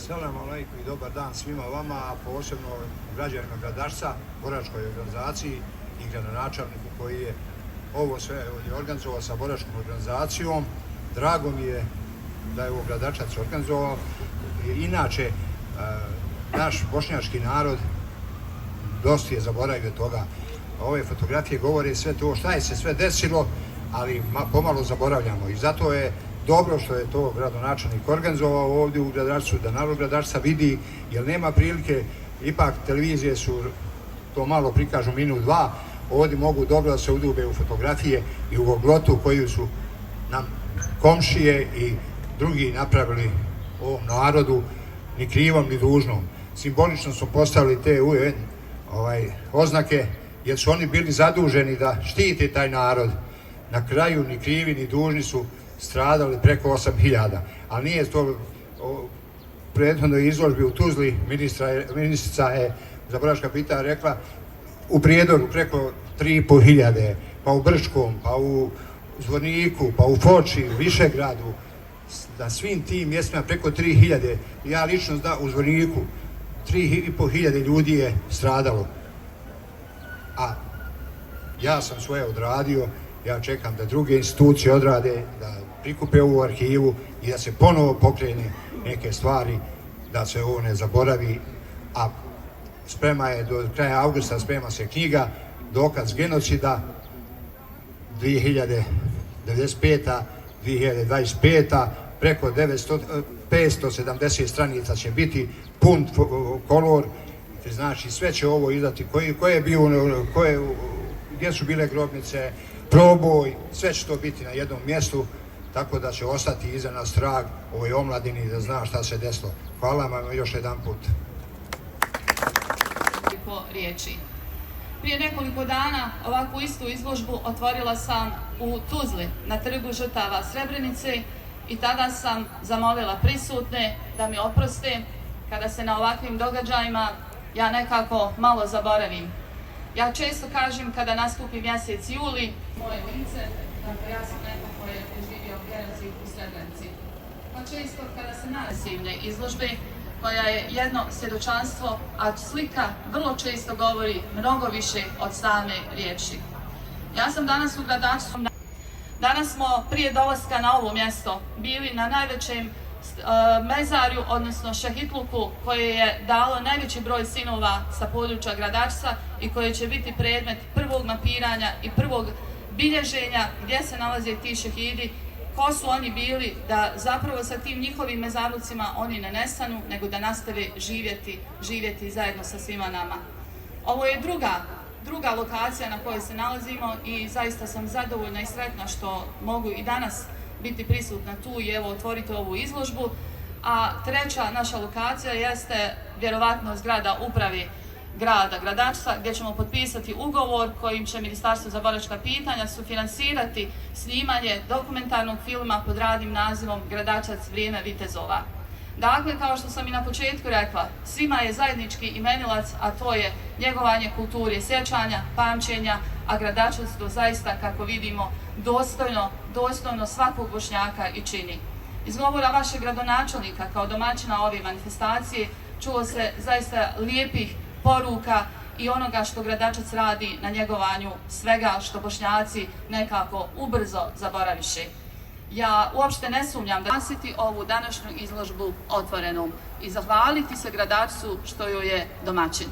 Selam alejkum i dobar dan svima vama, a posebno građanima Gradačca, boračkoj organizaciji i gradonačelniku koji je ovo sve organizovao sa boračkom organizacijom. Drago mi je da je ovo Gradačac organizovao. Inače, naš bošnjački narod dosta je zaboravio toga. Ove fotografije govore sve to šta je se sve desilo, ali pomalo zaboravljamo i zato je dobro što je to gradonačelnik organizovao ovdje u Gradačcu, da narod Gradačca vidi, jer nema prilike, ipak televizije su to malo prikažu minut, dva, ovdje mogu dobro da se udube u fotografije i u oglotu koju su nam komšije i drugi napravili ovom narodu, ni krivom ni dužnom. Simbolično su postavili te UN oznake, jer su oni bili zaduženi da štite taj narod. Na kraju ni krivi ni dužni su stradali preko 8.000, ali nije to u prethodnoj izložbi u Tuzli, ministrica je za boračka pitanja rekla u Prijedoru preko 3.500, pa u Brčkom, pa u Zvorniku, pa u Foči, u Višegradu, na svim tim mjestima preko 3.000. Ja lično znam u Zvorniku 3.500 ljudi je stradalo, a ja sam svoje odradio. Ja čekam da druge institucije odrade, da prikupe ovu arhivu i da se ponovo pokrene neke stvari, da se ovo ne zaboravi, a sprema je do kraja avgusta, sprema se knjiga Dokaz genocida 2095. 2025. Preko 570 stranica će biti, pun kolor, znači sve će ovo izdati, ko je bio, gdje su bile grobnice, proboj, sve će to biti na jednom mjestu, tako da će ostati iza nas trag ovoj omladini da zna šta se desilo. Hvala vam još jedan put. Prije nekoliko dana ovakvu istu izložbu otvorila sam u Tuzli na Trgu žrtava Srebrenice i tada sam zamolila prisutne da mi oproste kada se na ovakvim događajima ja nekako malo zaboravim. Ja često kažem kada nastupi mjesec juli, moje lice, dakle ja sam neko koji je preživio genocid u Srebrenici. Pa često kada se nasilne izložbe, koja je jedno svjedočanstvo, a slika vrlo često govori mnogo više od same riječi. Ja sam danas u Gradačcu. Danas smo prije dolaska na ovo mjesto bili na najvećem mezarju, odnosno šehitluku, koje je dalo najveći broj sinova sa područja Gradačca i koje će biti predmet prvog mapiranja i prvog bilježenja gdje se nalaze ti šehidi, ko su oni bili, da zapravo sa tim njihovim mezarlucima oni ne nestanu, nego da nastave živjeti zajedno sa svima nama. Ovo je druga lokacija na kojoj se nalazimo i zaista sam zadovoljna i sretna što mogu i danas biti prisutna tu i evo otvoriti ovu izložbu. A treća naša lokacija jeste vjerovatno zgrada upravi grada Gradačca, gdje ćemo potpisati ugovor kojim će Ministarstvo za boračka pitanja sufinansirati snimanje dokumentarnog filma pod radnim nazivom Gradačac vrijeme vitezova. Dakle, kao što sam i na početku rekla, svima je zajednički imenilac, a to je njegovanje kulture sjećanja, pamćenja, a Gradačac to zaista, kako vidimo, dostojno svakog Bošnjaka i čini. Iz govora vašeg gradonačelnika kao domaćina ove manifestacije čulo se zaista lijepih poruka i onoga što Gradačac radi na njegovanju svega što Bošnjaci nekako ubrzo zaboraviše. Ja uopšte ne sumnjam da glasiti ovu današnju izložbu otvorenom i zahvaliti se Gradačcu što joj je domaćin.